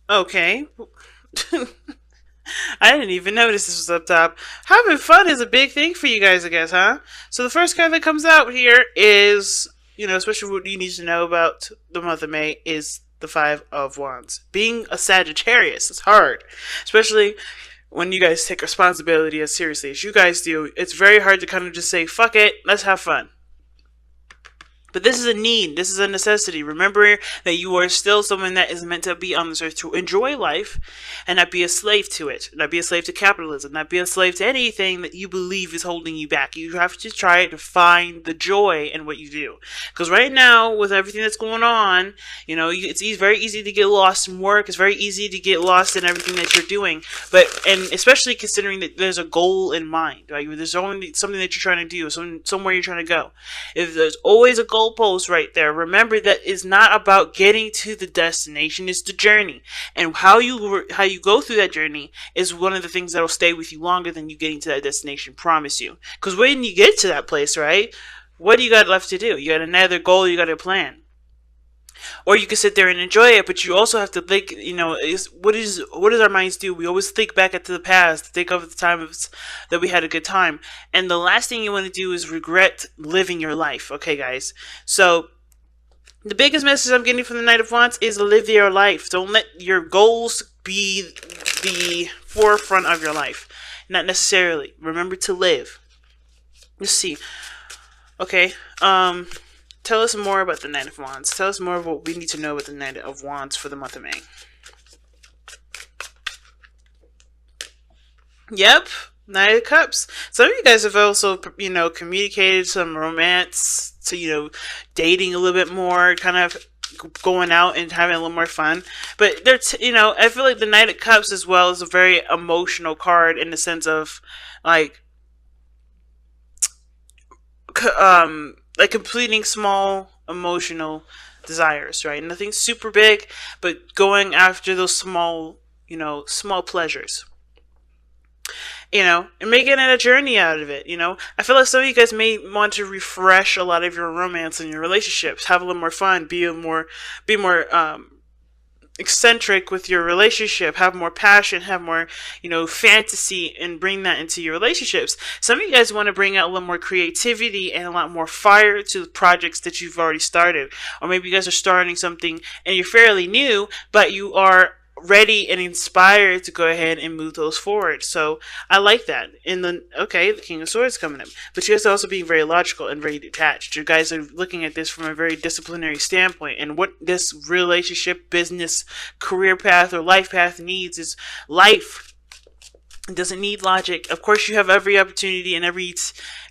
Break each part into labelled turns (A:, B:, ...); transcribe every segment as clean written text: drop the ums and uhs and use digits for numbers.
A: Okay. I didn't even notice this was up top. Having fun is a big thing for you guys, I guess, huh? So the first card that comes out here is, especially what you need to know about the month of May is the Five of Wands. Being a Sagittarius is hard, especially when you guys take responsibility as seriously as you guys do. It's very hard to kind of just say, fuck it, let's have fun. But this is a need. This is a necessity. Remember that you are still someone that is meant to be on this earth to enjoy life and not be a slave to it. Not be a slave to capitalism. Not be a slave to anything that you believe is holding you back. You have to try to find the joy in what you do. Because right now, with everything that's going on, it's very easy to get lost in work. It's very easy to get lost in everything that you're doing. And especially considering that there's a goal in mind. Right? There's only something that you're trying to do. Somewhere you're trying to go. If there's always a goalpost right there, remember that it's not about getting to the destination, it's the journey. And how you go through that journey is one of the things that'll stay with you longer than you getting to that destination, promise you. Because when you get to that place, right, what do you got left to do? You got another goal, you got a plan. Or you can sit there and enjoy it, but you also have to think, what does our minds do? We always think back into the past, think of the time that we had a good time. And the last thing you want to do is regret living your life. Okay, guys? So the biggest message I'm getting from the Knight of Wands is live your life. Don't let your goals be the forefront of your life. Not necessarily. Remember to live. Let's see. Okay. Tell us more about the Knight of Wands. Tell us more of what we need to know about the Knight of Wands for the month of May. Yep, Knight of Cups. Some of you guys have also, communicated some romance to, dating a little bit more, kind of going out and having a little more fun. But I feel like the Knight of Cups as well is a very emotional card in the sense of, like completing small emotional desires, right? Nothing super big, but going after those small, small pleasures. And making it a journey out of it. I feel like some of you guys may want to refresh a lot of your romance and your relationships, have a little more fun, be more eccentric with your relationship, have more passion, have more, fantasy, and bring that into your relationships. Some of you guys want to bring out a little more creativity and a lot more fire to the projects that you've already started. Or maybe you guys are starting something and you're fairly new, but you are ready and inspired to go ahead and move those forward. So I like that. The King of Swords coming up. But you guys are also being very logical and very detached. You guys are looking at this from a very disciplinary standpoint. And what this relationship, business, career path, or life path needs is life. It doesn't need logic. Of course, you have every opportunity and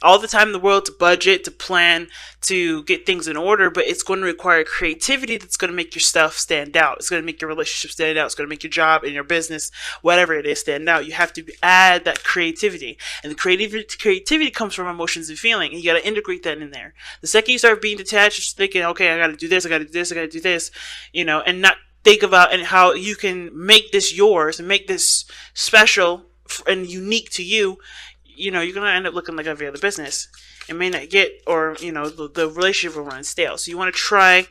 A: all the time in the world to budget, to plan, to get things in order, but it's going to require creativity that's going to make your stuff stand out. It's going to make your relationship stand out. It's going to make your job and your business, whatever it is, stand out. You have to add that creativity. And the creativity comes from emotions and feeling, and you got to integrate that in there. The second you start being detached, just thinking, okay, I got to do this, I got to do this, I got to do this, and not think about and how you can make this yours and make this special and unique to you, you're going to end up looking like every other business. It may not get, or, the relationship will run stale. So you want to try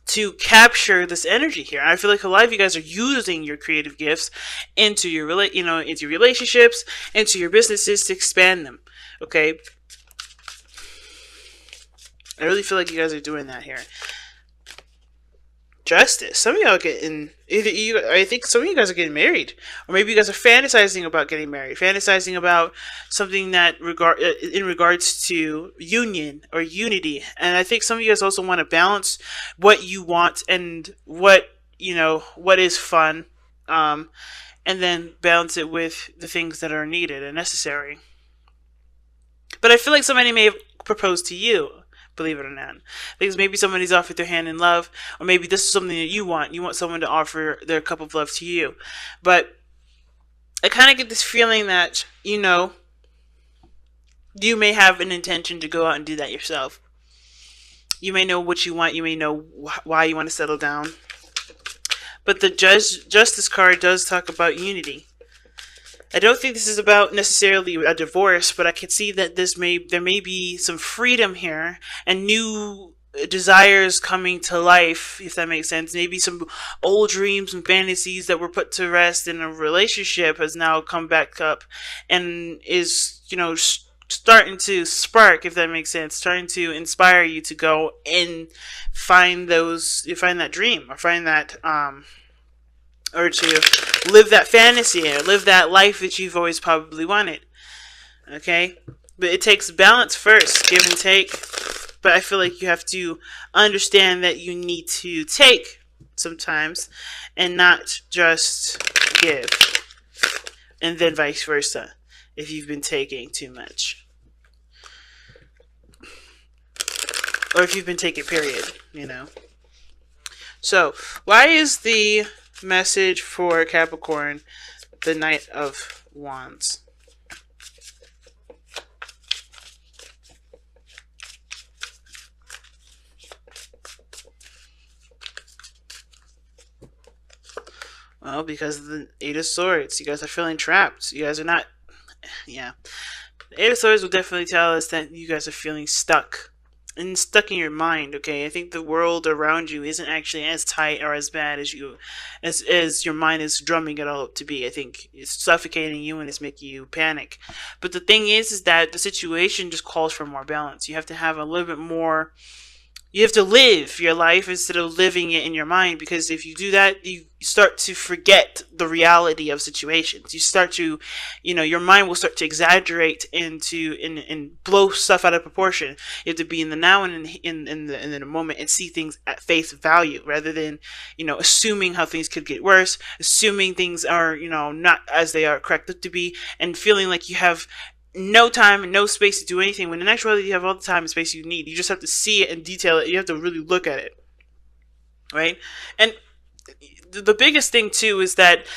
A: to capture this energy here. I feel like a lot of you guys are using your creative gifts into your, into relationships, into your businesses to expand them. Okay? I really feel like you guys are doing that here. Justice. Some of y'all getting I think some of you guys are getting married, or maybe you guys are fantasizing about getting married, fantasizing about something that in regards to union or unity. And I think some of you guys also want to balance what you want and what is fun, and then balance it with the things that are needed and necessary. But I feel like somebody may have proposed to you, believe it or not. Because maybe somebody's offered their hand in love, or maybe this is something that you want. You want someone to offer their cup of love to you. But I kind of get this feeling that, you may have an intention to go out and do that yourself. You may know what you want. You may know why you want to settle down. But the Justice card does talk about unity. I don't think this is about necessarily a divorce, but I can see that there may be some freedom here and new desires coming to life, if that makes sense. Maybe some old dreams and fantasies that were put to rest in a relationship has now come back up and is, starting to spark, if that makes sense, starting to inspire you to go and find that dream, or find that, or to live that fantasy, or live that life that you've always probably wanted. Okay? But it takes balance first, give and take. But I feel like you have to understand that you need to take sometimes and not just give. And then vice versa, if you've been taking too much. Or if you've been taking, period, So, why is the message for Capricorn the Knight of Wands? Well, because of the Eight of Swords. You guys are feeling trapped. You guys are not... Yeah. The Eight of Swords will definitely tell us that you guys are feeling stuck. And stuck in your mind, okay? I think the world around you isn't actually as tight or as bad as your mind is drumming it all up to be. I think it's suffocating you and it's making you panic. But the thing is that the situation just calls for more balance. You have to have a little bit more... You have to live your life instead of living it in your mind, because if you do that, you start to forget the reality of situations. You start to, your mind will start to exaggerate and blow stuff out of proportion. You have to be in the now and in the moment and see things at face value, rather than, assuming how things could get worse, assuming things are, not as they are correct to be, and feeling like you have no time and no space to do anything, when in actuality you have all the time and space you need. You just have to see it and detail it. You have to really look at it, right? And the biggest thing too is that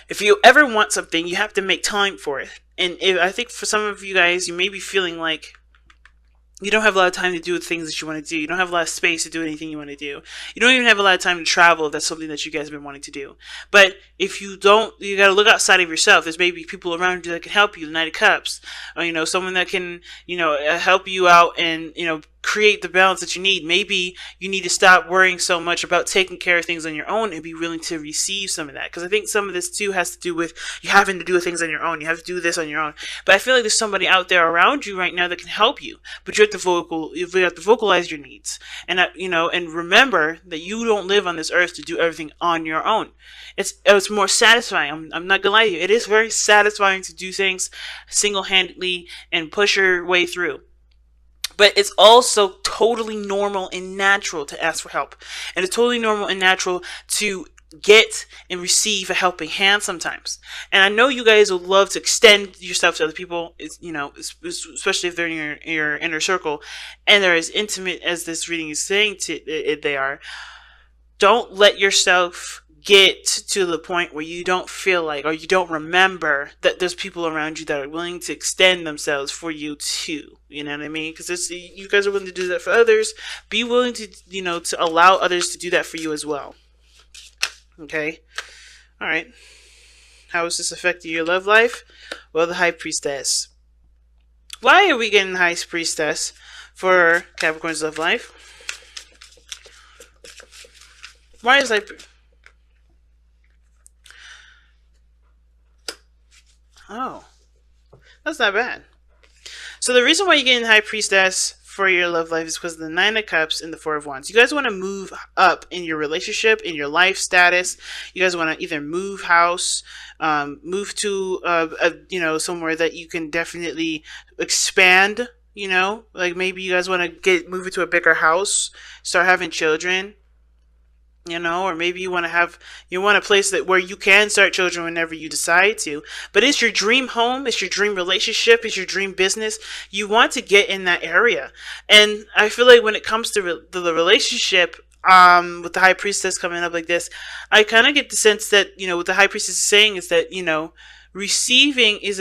A: if you ever want something, you have to make time for it. And I think for some of you guys, you may be feeling like you don't have a lot of time to do the things that you want to do. You don't have a lot of space to do anything you want to do. You don't even have a lot of time to travel if that's something that you guys have been wanting to do. But if you don't, you got to look outside of yourself. There's maybe people around you that can help you, the Knight of Cups. Or, someone that can, help you out and, create the balance that you need. Maybe you need to stop worrying so much about taking care of things on your own and be willing to receive some of that. Because I think some of this too has to do with you having to do things on your own. You have to do this on your own. But I feel like there's somebody out there around you right now that can help you. But you have to vocalize your needs. And and remember that you don't live on this earth to do everything on your own. It's more satisfying. I'm not gonna lie to you. It is very satisfying to do things single-handedly and push your way through. But it's also totally normal and natural to ask for help. And it's totally normal and natural to get and receive a helping hand sometimes. And I know you guys would love to extend yourself to other people, especially if they're in your inner circle and they're as intimate as this reading is saying they are. Don't let yourself get to the point where you don't feel like, or you don't remember that there's people around you that are willing to extend themselves for you too. You know what I mean? Because you guys are willing to do that for others. Be willing to, to allow others to do that for you as well. Okay? Alright. How is this affecting your love life? Well, the High Priestess. Why are we getting the High Priestess for Capricorn's love life? Why is Oh, that's not bad. So the reason why you're getting High Priestess for your love life is because of the Nine of Cups and the Four of Wands. You guys want to move up in your relationship, in your life status. You guys want to either move house, move to somewhere that you can definitely expand. Like maybe you guys want to move into a bigger house, start having children. Or maybe you want a place where you can start children whenever you decide to. But it's your dream home, it's your dream relationship, it's your dream business. You want to get in that area. And I feel like when it comes to the relationship, with the High Priestess coming up like this, I kind of get the sense that, what the High Priestess is saying is that, receiving is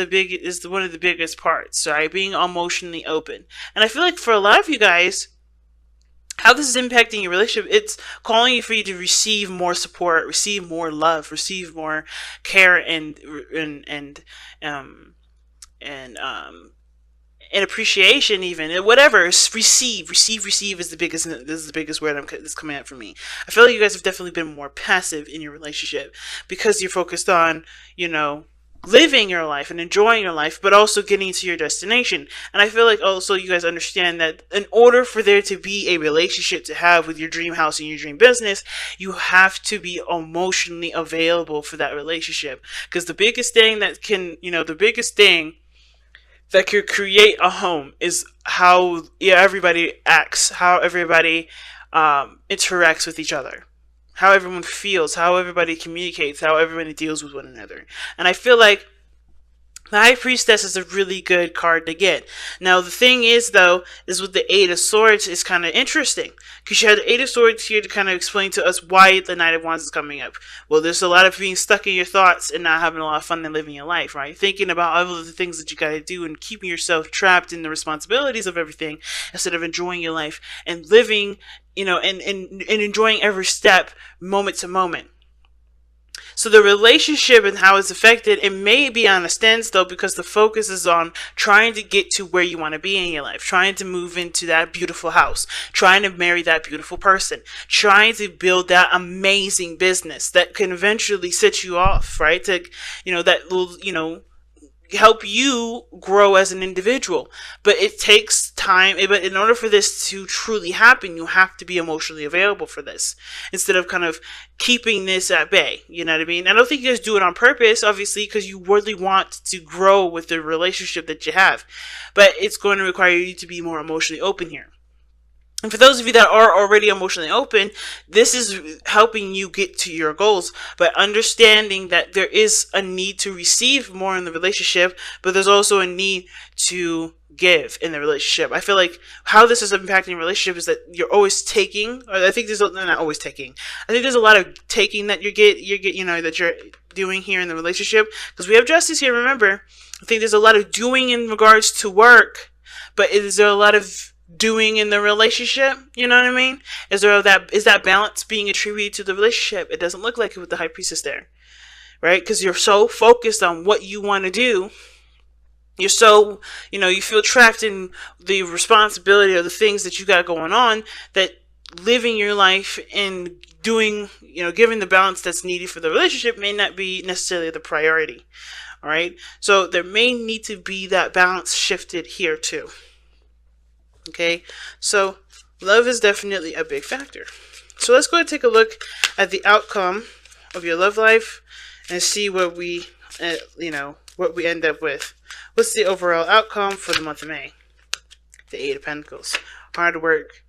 A: one of the biggest parts, right? Being emotionally open. And I feel like for a lot of you guys, how this is impacting your relationship, it's calling for you to receive more support, receive more love, receive more care and and appreciation, even, and whatever. Receive is the biggest. This is the biggest word that's coming out for me. I feel like you guys have definitely been more passive in your relationship because you're focused on, living your life and enjoying your life, but also getting to your destination. And I feel like also you guys understand that in order for there to be a relationship to have with your dream house and your dream business, you have to be emotionally available for that relationship. Because the biggest thing that could create a home is how everybody acts, how everybody interacts with each other, how everyone feels, how everybody communicates, how everybody deals with one another. And I feel like the High Priestess is a really good card to get. Now, the thing is, though, is with the Eight of Swords is kind of interesting. Because you had the Eight of Swords here to kind of explain to us why the Knight of Wands is coming up. Well, there's a lot of being stuck in your thoughts and not having a lot of fun and living your life, right? Thinking about all of the things that you got to do and keeping yourself trapped in the responsibilities of everything instead of enjoying your life and living, and enjoying every step, moment to moment. So the relationship and how it's affected, it may be on a standstill because the focus is on trying to get to where you want to be in your life, trying to move into that beautiful house, trying to marry that beautiful person, trying to build that amazing business that can eventually set you off, right? That will, help you grow as an individual. But it takes time. But in order for this to truly happen, you have to be emotionally available for this instead of kind of keeping this at bay. You know what I mean? I don't think you guys do it on purpose, obviously, because you really want to grow with the relationship that you have. But it's going to require you to be more emotionally open here. And for those of you that are already emotionally open, this is helping you get to your goals, but understanding that there is a need to receive more in the relationship, but there's also a need to give in the relationship. I feel like how this is impacting your relationship is that you're always taking, or I think not always taking. I think there's a lot of taking that that you're doing here in the relationship, because we have justice here. Remember, I think there's a lot of doing in regards to work, but is there a lot of doing in the relationship? You know what I mean? Is that balance being attributed to the relationship? It doesn't look like it with the High Priestess there, right? Because you're so focused on what you want to do. You're so, you feel trapped in the responsibility of the things that you got going on, that living your life and doing, giving the balance that's needed for the relationship may not be necessarily the priority. All right. So there may need to be that balance shifted here too. Okay, so love is definitely a big factor. So let's go and take a look at the outcome of your love life and see what we, what we end up with. What's the overall outcome for the month of May? The Eight of Pentacles. Hard work.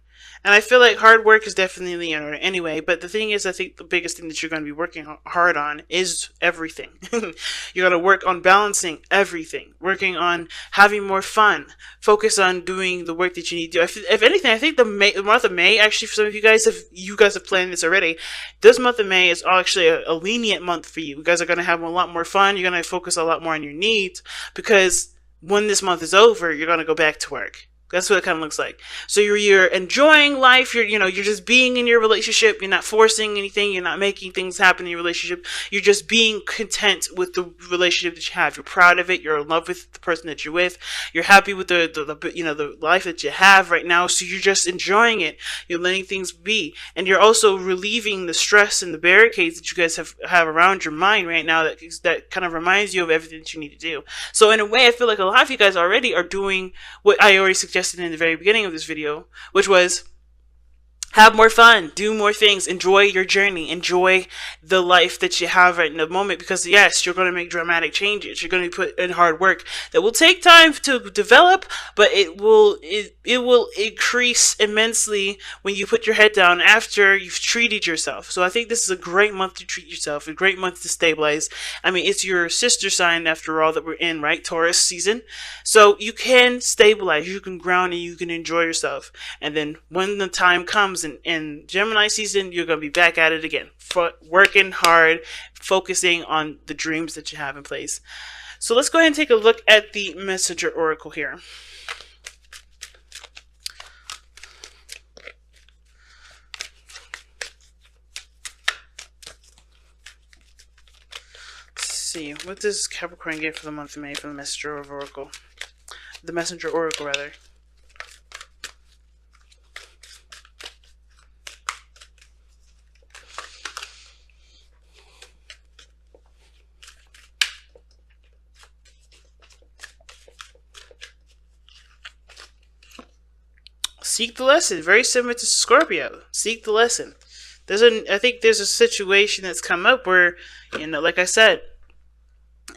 A: And I feel like hard work is definitely in order anyway. But the thing is, I think the biggest thing that you're going to be working hard on is everything. You're going to work on balancing everything. Working on having more fun. Focus on doing the work that you need to do. If anything, I think the month of May, actually, for some of you guys, if you guys have planned this already, this month of May is actually a lenient month for you. You guys are going to have a lot more fun. You're going to focus a lot more on your needs. Because when this month is over, you're going to go back to work. That's what it kind of looks like. So you're enjoying life. You're just being in your relationship. You're not forcing anything. You're not making things happen in your relationship. You're just being content with the relationship that you have. You're proud of it. You're in love with the person that you're with. You're happy with the life that you have right now. So you're just enjoying it. You're letting things be, and you're also relieving the stress and the barricades that you guys have around your mind right now. That kind of reminds you of everything that you need to do. So in a way, I feel like a lot of you guys already are doing what I already suggested in the very beginning of this video, which was have more fun, do more things, enjoy your journey, enjoy the life that you have right in the moment, because yes, you're going to make dramatic changes. You're going to put in hard work that will take time to develop, but it will increase immensely when you put your head down after you've treated yourself. So I think this is a great month to treat yourself, a great month to stabilize. I mean, it's your sister sign after all that we're in, right? Taurus season. So you can stabilize, you can ground, and you can enjoy yourself. And then when the time comes in Gemini season, you're going to be back at it again, working hard, focusing on the dreams that you have in place. So let's go ahead and take a look at the Messenger Oracle here. Let's see, what does Capricorn get for the month of May for the Messenger of Oracle? the messenger oracle rather. Seek the lesson. Very similar to Scorpio. Seek the lesson. I think there's a situation that's come up where, like I said,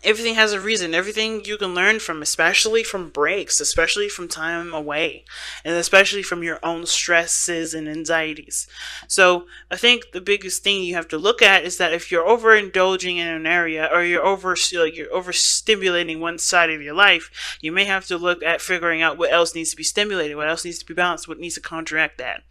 A: everything has a reason. Everything you can learn from, especially from breaks, especially from time away, and especially from your own stresses and anxieties. So I think the biggest thing you have to look at is that if you're overindulging in an area, or you're overstimulating one side of your life, you may have to look at figuring out what else needs to be stimulated, what else needs to be balanced, what needs to counteract that,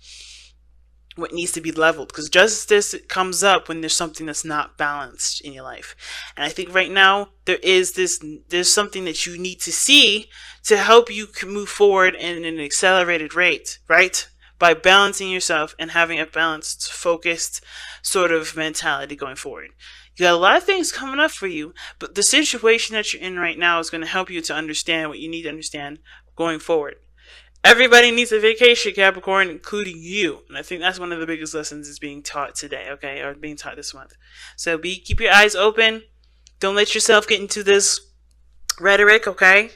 A: what needs to be leveled, because justice comes up when there's something that's not balanced in your life. And I think right now there's something that you need to see to help you move forward in an accelerated rate, right? By balancing yourself and having a balanced, focused sort of mentality going forward. You got a lot of things coming up for you, but the situation that you're in right now is going to help you to understand what you need to understand going forward. Everybody needs a vacation, Capricorn, including you. And I think that's one of the biggest lessons is being taught today, okay? Or being taught this month. So keep your eyes open. Don't let yourself get into this rhetoric, okay?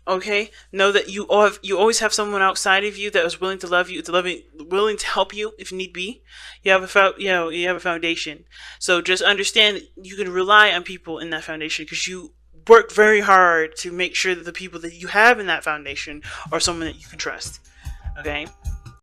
A: Okay? Know that you always have someone outside of you that is willing to love you, willing to help you if need be. You have a foundation. So just understand that you can rely on people in that foundation, because you work very hard to make sure that the people that you have in that foundation are someone that you can trust. Okay?